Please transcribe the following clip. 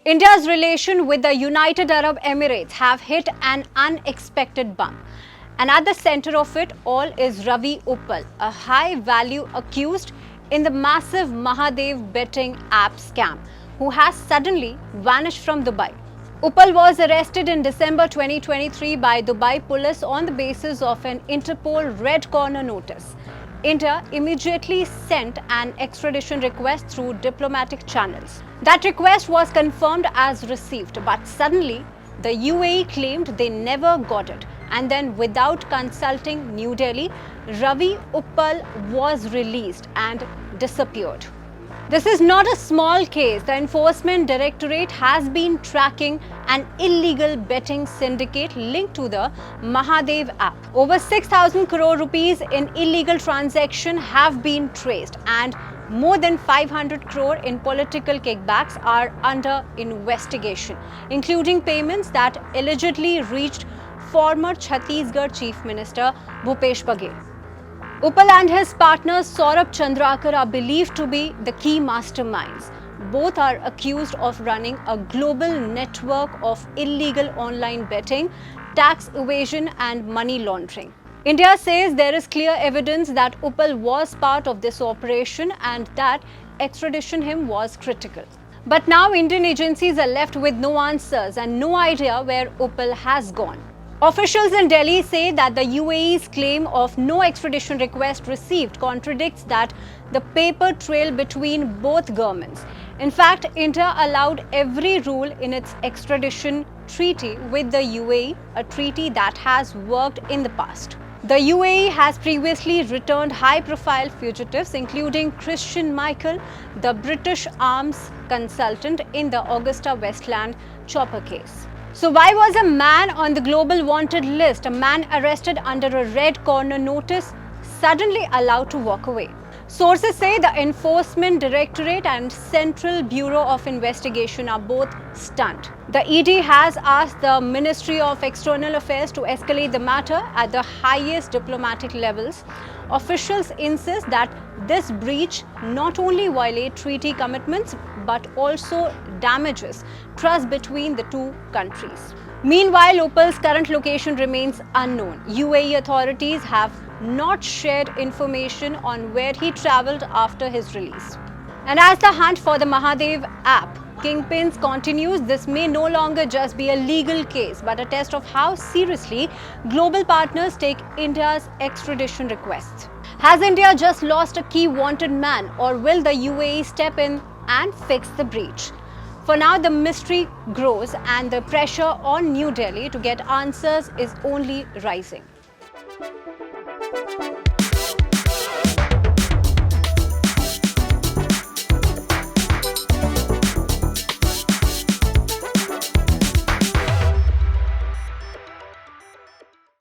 India's relation with the United Arab Emirates have hit an unexpected bump. And at the center of it all is Ravi Uppal, a high-value accused in the massive Mahadev betting app scam, who has suddenly vanished from Dubai. Uppal was arrested in December 2023 by Dubai police on the basis of an Interpol Red Corner notice. India immediately sent an extradition request through diplomatic channels. That request was confirmed as received, but suddenly the UAE claimed they never got it. And then, without consulting New Delhi, Ravi Uppal was released and disappeared. This is not a small case. The Enforcement Directorate has been tracking an illegal betting syndicate linked to the Mahadev app. Over 6,000 crore rupees in illegal transactions have been traced, and more than 500 crore in political kickbacks are under investigation, including payments that allegedly reached former Chhattisgarh Chief Minister Bhupesh Baghel. Uppal and his partner Saurabh Chandrakar are believed to be the key masterminds. Both are accused of running a global network of illegal online betting, tax evasion and money laundering. India says there is clear evidence that Uppal was part of this operation and that extradition him was critical. But now Indian agencies are left with no answers and no idea where Uppal has gone. Officials in Delhi say that the UAE's claim of no extradition request received contradicts that the paper trail between both governments. In fact, India allowed every rule in its extradition treaty with the UAE, a treaty that has worked in the past. The UAE has previously returned high-profile fugitives, including Christian Michael, the British arms consultant in the Augusta Westland chopper case. So why was a man on the global wanted list, a man arrested under a red corner notice, suddenly allowed to walk away? Sources say the Enforcement Directorate and Central Bureau of Investigation are both stunned. The ED has asked the Ministry of External Affairs to escalate the matter at the highest diplomatic levels. Officials insist that this breach not only violates treaty commitments but also damages trust between the two countries. Meanwhile, Uppal's current location remains unknown. UAE authorities have not shared information on where he traveled after his release. And as the hunt for the Mahadev app kingpins continues, this may no longer just be a legal case but a test of how seriously global partners take India's extradition requests. Has India just lost a key wanted man, or will the UAE step in and fix the breach? For now, the mystery grows and the pressure on New Delhi to get answers is only rising.